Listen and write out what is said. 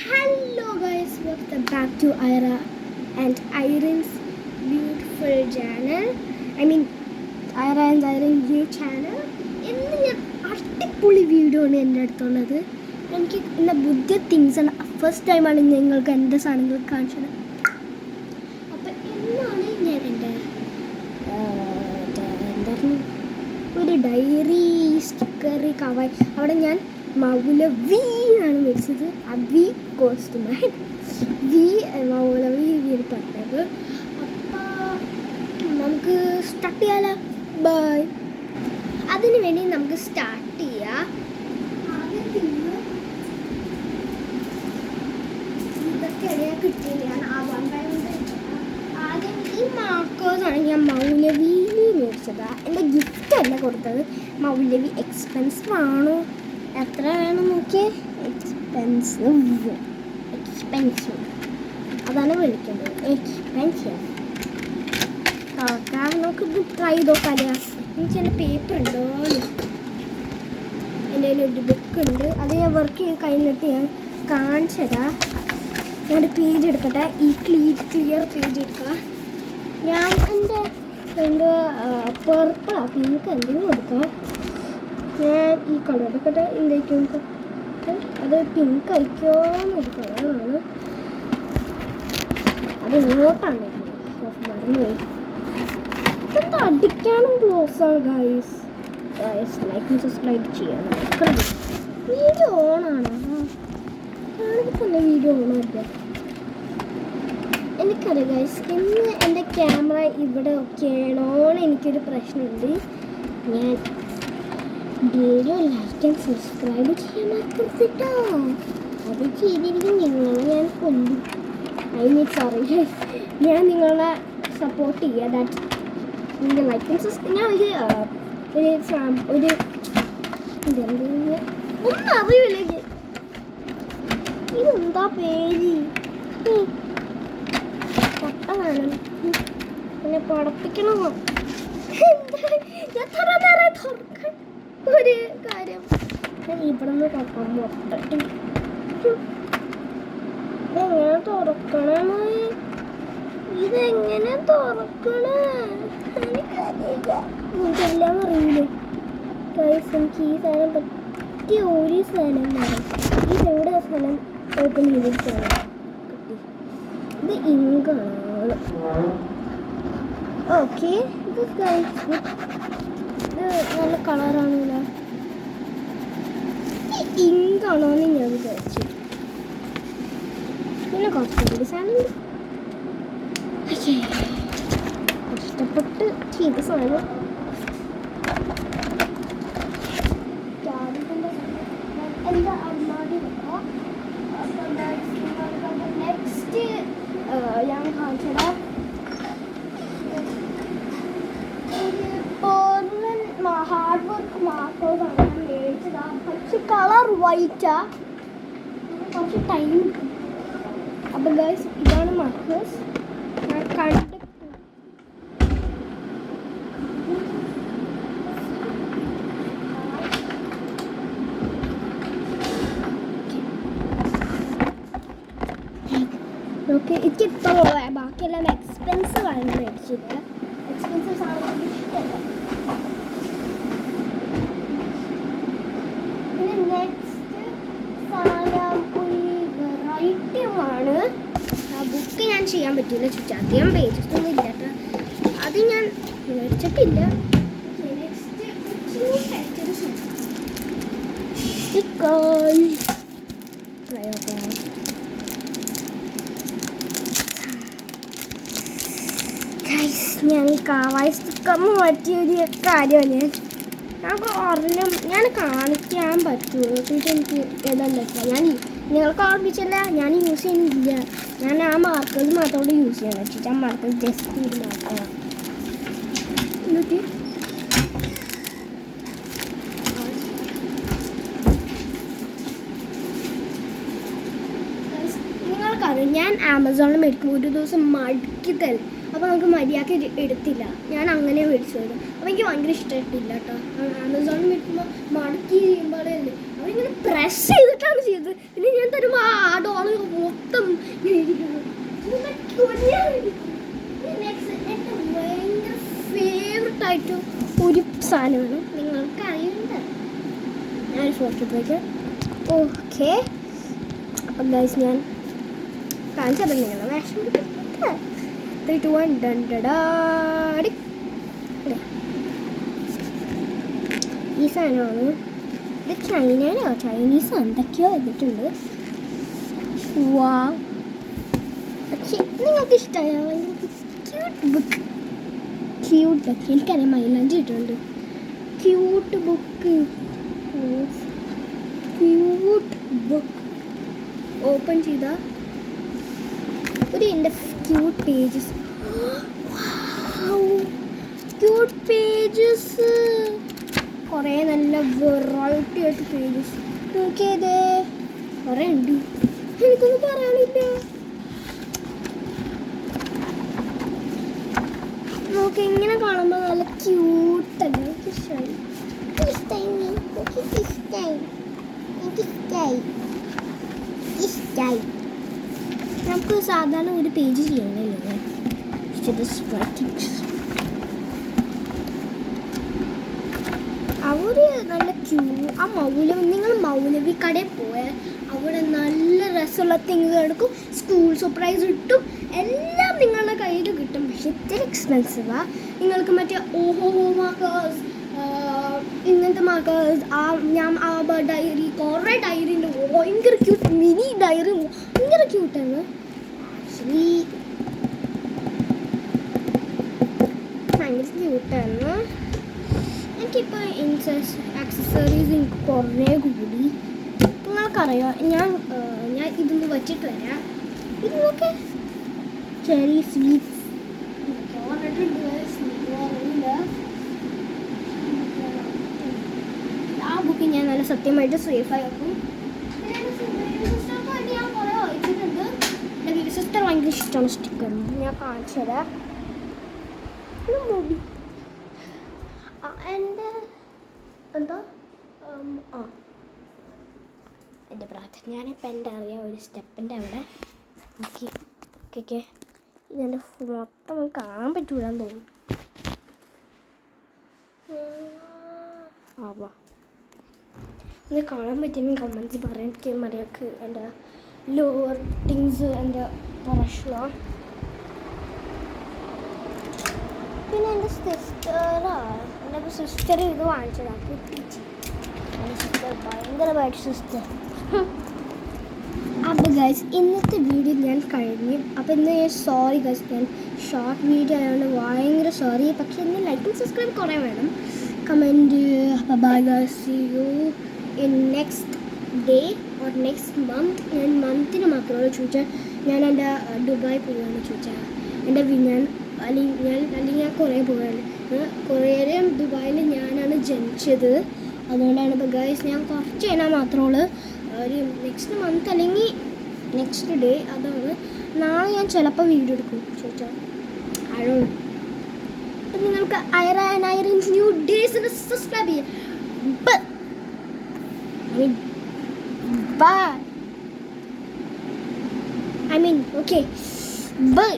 Hello guys, welcome back to Ira and Iren's beautiful channel. I mean Ira and Iren new channel. ഇന്ന് ഞാൻ അടിപൊളി video ആണ് എൻ്റെ അടുത്തുള്ളത്. എനിക്ക് ഇന്ന പുതിയ തിങ്സ് ആണ്. ഫസ്റ്റ് ടൈമാണ് നിങ്ങൾക്ക് എൻ്റെ സാധനങ്ങൾ കാണിച്ചത്. അപ്പം എന്നാണ് ഞാൻ എൻ്റെ എന്തായിരുന്നു ഒരു ഡയറി സ്റ്റിക്കറി കവായി അവിടെ ഞാൻ മൗലവി ആണ് മേടിച്ചത്. വി കോസ്റ്റ്യൂമായി വി മൗലവി വീട് പറഞ്ഞത്. അപ്പം നമുക്ക് സ്റ്റാർട്ട് ചെയ്യാലോ. ബൈ. അതിന് വേണ്ടി നമുക്ക് സ്റ്റാർട്ട് ചെയ്യാം. ഇതൊക്കെയാണ് കിട്ടിയത്. ഞാൻ ആദ്യം ഈ മാർക്കേഴ്സാണ് ഞാൻ മൗലവിയിൽ മേടിച്ചത്. എൻ്റെ ഗിഫ്റ്റ് അല്ല കൊടുത്തത്. മൗലവി എക്സ്പെൻസീവ് ആണോ എത്ര വേണം നോക്കിയേ. എക്സ്പെൻസീവ് അതാണ് വിളിക്കുന്നത്. എക്സ്പെൻസീവ് കാരണം നമുക്ക് ഇത് ട്രൈ ചെയ്തോക്കാല. എനിക്ക് എൻ്റെ പേപ്പർ ഉണ്ടോ, എൻ്റെ കയ്യിൽ ഒരു ബുക്ക് ഉണ്ട്. അത് ഞാൻ വർക്ക് ചെയ്ത് കഴിഞ്ഞിട്ട് ഞാൻ കാണിച്ചതാ. ഞാനൊരു പേജ് എടുക്കട്ടെ. ഈ ക്ലിയർ പേജ് എടുക്കുക. ഞാൻ എൻ്റെ പർപ്പിളാ പിങ്ക് എന്തെങ്കിലും കൊടുക്കാം. ഞാൻ ഈ കളർ എടുക്കട്ടെ. എന്തൊക്കെയും അത് പിങ്ക് അയക്കോന്നൊരു കളറാണ്. അത് ഇങ്ങോട്ടാണ് മറന്നുപോയി. ഇതെന്താ അടിക്കാനും ഗ്ലോവ്സാണ് ഗൈസ്. ലൈക്ക് ചെയ്യണം. വീഡിയോ ഓണാണോ? കാണിപ്പോൾ തന്നെ വീഡിയോ ഓണായിരിക്കാം. എനിക്കറിയാം ഗൈസ്, ഇന്ന് എൻ്റെ ക്യാമറ ഇവിടെ ഒക്കെ ആണോന്ന് എനിക്കൊരു പ്രശ്നമുണ്ട്. ഞാൻ വീഡിയോ ലൈക്ക് ആൻഡ് സബ്സ്ക്രൈബ് ചെയ്യാൻ മറക്കരുതട്ടോ. അത് ചെയ്തിരിക്കും നിങ്ങളെ ഞാൻ കൊല്ലും. സോറി ഗൈസ്, ഞാൻ നിങ്ങളെ സപ്പോർട്ട് ചെയ്യുക. ദാറ്റ് നിങ്ങൾ ലൈക്ക് ആൻഡ് സബ്സ്ക്രൈബ്. ഞാൻ ഒരു ഒന്നും അറിയില്ല. ഇതെന്താ പേര് പൊട്ടമാണ്. എന്നെ പഠിപ്പിക്കണമോ? എത്ര നേരം തുറക്കാൻ ഒരു കാര്യം. ഞാൻ ഇവിടെ നിന്ന് തുറക്കാൻ മൊത്തട്ടി എങ്ങനെ തുറക്കണമോ? ഇതെങ്ങനെ തുറക്കണേ? എനിക്കെല്ലാം അറിയില്ല ഗൈസ്. എനിക്ക് ഈ സാധനം പറ്റിയ ഒരു സാധനം വേണം. ഈ രണ്ട് സാധനം ഓപ്പൺ ചെയ്തിട്ടാണ് കിട്ടി. ഇത് ഇങ്കാണ്. ഓക്കെ, ഇത് നല്ല കളറാണല്ലോ. ഈ ഇങ്കാണോന്ന് ഞാൻ വിചാരിച്ചു. പിന്നെ കുറച്ചുകൂടി സാധനം കഷ്ടപ്പെട്ട് ചെയ്ത സാധനം. എന്താ അമ്മാടി വെക്കാം. നെക്സ്റ്റ് ഞാൻ കാണിച്ചടാ ഹാർഡ് വർക്ക് മാർക്കേഴ്സാണ് ഞാൻ മേടിച്ചതാ. പക്ഷെ കളർ വൈറ്റാ, കുറച്ച് ടൈം. അപ്പം ഗൈസ് ഇതാണ് മാർക്കേഴ്സ്. ഞാൻ കണ്ട് ഓക്കെ. എനിക്കിപ്പോൾ ബാക്കിയെല്ലാം എക്സ്പെൻസീവ് ആണ് മേടിച്ചത്. എക്സ്പെൻസീവ് സാധനം ഇഷ്ടമല്ല. പിന്നെ നെക്സ്റ്റ് സാധനം ഒരു വെറൈറ്റിയുമാണ്. ആ ബുക്ക് ഞാൻ ചെയ്യാൻ പറ്റില്ല. ചുറ്റാധികം പേജസ് ഒന്നും ഇല്ല കേട്ടോ. അത് ഞാൻ മേടിച്ചിട്ടില്ല. നെക്സ്റ്റ് ഞാൻ ഈ കാവായി സ്റ്റിക്കർ മാറ്റിയൊരു കാര്യമാണ് ഞാൻ കാണിക്കാൻ പറ്റുമോ? എനിക്ക് ഏതാണ്ട് ഞാൻ നിങ്ങൾക്ക് ഓർമ്മിച്ചല്ല, ഞാൻ യൂസ് ചെയ്യുന്നില്ല. ഞാൻ ആ മാർക്കേഴ്സ് മാത്രമേ യൂസ് ചെയ്യാൻ പറ്റില്ല. ആ മാർക്കേഴ്സ് ജസ്റ്റ് ഇത് മാത്രമാണ്. എന്നിട്ട് നിങ്ങൾക്കറിയാം, ഞാൻ ആമസോണിൽ മേടിക്കുമ്പോൾ ഒരു ദിവസം മടുക്കി തരും. അപ്പോൾ നമുക്ക് മര്യാദക്ക് എടുത്തില്ല. ഞാൻ അങ്ങനെ മേടിച്ചത്. അപ്പോൾ എനിക്ക് ഭയങ്കര ഇഷ്ടമായിട്ടില്ല കേട്ടോ. ആമസോണിൽ മേടിക്കുമ്പോൾ മടക്കി ചെയ്യുമ്പോഴേ അവരിങ്ങനെ പ്രസ് ചെയ്തിട്ടാണ് ചെയ്തത്. പിന്നെ ഞാൻ തരുമ്പോൾ ആ ഡോള് എൻ്റെ ഭയങ്കര ഫേവററ്റ് ആയിട്ട് ഒരു സാധനമാണ് നിങ്ങൾക്ക് അറിയുന്നത്. ഞാനൊരു ഫോട്ടോ എടുത്തേക്ക്. ഓക്കെ, അപ്പം ഗൈസ് ഞാൻ കാണിച്ചപ്പോൾ നിങ്ങൾ വേഷം 3, 2, 1 ഡണ്ടടാടി. ഈ സാധനമാണ്. ഇത് ചൈനയിലോ ചൈനീസോ എന്തൊക്കെയോ വന്നിട്ടുണ്ട്. വാ, പക്ഷേ നിങ്ങൾക്ക് ഇഷ്ടമായോ? Cute book, cute book. എനിക്കറിയാം മൈലാഞ്ചി ഇട്ടുണ്ട്. Cute book, cute book. Open ചെയ്ത ഒരു എൻ്റെ ക്യൂട്ട് പേജസ്, ക്യൂട്ട് പേജസ്, കുറേ നല്ല വെറൈറ്റി ആയിട്ട് പേജസ്. നോക്കിയതേ കുറേ ഉണ്ട്, എനിക്കൊന്നും പറയാനില്ല. നോക്കി ഇങ്ങനെ കാണുമ്പോൾ നല്ല ക്യൂട്ടല്ലേ. എനിക്കിഷ്ടമായി, ഇഷ്ടമായി. നമുക്ക് സാധാരണ ഒരു പേജ് ചെയ്യണമല്ലോ. അവർ നല്ല ആ നിങ്ങൾ മൗലവി കടയിൽ പോയാൽ അവിടെ നല്ല രസമുള്ള തിങ്സ് എടുക്കും. സ്കൂൾ സർപ്രൈസ് കിട്ടും, എല്ലാം നിങ്ങളുടെ കയ്യിൽ കിട്ടും. പക്ഷെ ഇത്തിരി എക്സ്പെൻസീവാണ്. നിങ്ങൾക്ക് മറ്റേ ഓഹോ മാർക്കേഴ്സ്, ഇങ്ങനത്തെ മാർക്കേഴ്സ്, ഞാൻ ഡയറി, കുറേ ഡയറി ഉണ്ട്. ഭയങ്കര ക്യൂട്ട് മിനി ഡയറി, ഭയങ്കര ക്യൂട്ടാണ്. ആക്ച്വലി ഭയങ്കര ക്യൂട്ടാണ്. എനിക്കിപ്പോൾ ആക്സസറീസ് എനിക്ക് കുറേ കൂടി. നിങ്ങൾക്കറിയാം, ഞാൻ ഇതൊന്ന് വച്ചിട്ട് വരാം. ഇതൊക്കെ ചെറിയ സ്വീറ്റ്സ് ആ ബുക്ക് ഞാൻ നല്ല സത്യമായിട്ട് സേഫായി വെക്കും. ഞാൻ കുറേ വായിച്ചിട്ടുണ്ട്. എൻ്റെ ബിഗ് സിസ്റ്റർ ഭയങ്കര ഇഷ്ടമാണ് സ്റ്റിക്കർ. ഞാൻ കാണിച്ചു തരാം. മുടി എൻ്റെ എന്താ എൻ്റെ പ്രാർത്ഥന. ഞാനിപ്പോൾ എൻ്റെ അറിയാം ഒരു സ്റ്റെപ്പിൻ്റെ അവിടെ ഓക്കെ ഓക്കെ ഓക്കെ. ഇതെൻ്റെ മൊത്തം കാണാൻ പറ്റൂലെന്ന് തോന്നുന്നു. ആവാ, ഇത് കാണാൻ പറ്റുമെങ്കിൽ കമൻസ് പറയാൻ. എനിക്ക് മറിയാക്ക് എൻ്റെ ലോവർ തിങ്സ് എൻ്റെ പ്രശ്നമാണ്. പിന്നെ എൻ്റെ സിസ്റ്റർ ഇത് വാങ്ങിച്ചതാണ്. കുട്ടിച്ച് എൻ്റെ സിസ്റ്റർ ഭയങ്കരമായിട്ട് സിസ്റ്റർ. അപ്പോൾ ഗൈസ് ഇന്നത്തെ വീഡിയോ ഞാൻ കഴിഞ്ഞു. അപ്പോൾ ഇന്ന് സോറി ഗൈസ്, ഞാൻ ഷോർട്ട് വീഡിയോ ആയതുകൊണ്ട് ഭയങ്കര സോറി. പക്ഷേ ഇന്ന് ലൈക്കും സബ്സ്ക്രൈബ് കുറേ വേണം, comment. Bye guys, see you in next day or next month. ഞാൻ മന്തിന് മാത്രമല്ല ചോദിച്ചാൽ, ഞാൻ എൻ്റെ ദുബായ് പോവുകയാണ് ചോദിച്ചാൽ. എൻ്റെ അല്ലെങ്കിൽ ഞാൻ കുറേ പോവുകയാണ്. കൊറിയയിലും ദുബായിലും ഞാനാണ് ജനിച്ചത്. അതുകൊണ്ടാണ് ഇപ്പോൾ ഗൈസ് ഞാൻ കുറച്ച് കഴിഞ്ഞാൽ മാത്രമുള്ളൂ ഒരു നെക്സ്റ്റ് മന്ത് അല്ലെങ്കിൽ നെക്സ്റ്റ് ഡേ. അതാണ് നാളെ ഞാൻ ചിലപ്പോൾ വീഡിയോ എടുക്കും ചോദിച്ചാൽ. അപ്പം നിങ്ങൾക്ക് ഐറൻസ് ന്യൂ ഡേയ്സിന് സബ്സ്ക്രൈബ് ചെയ്യാം. By. I mean, okay, bye.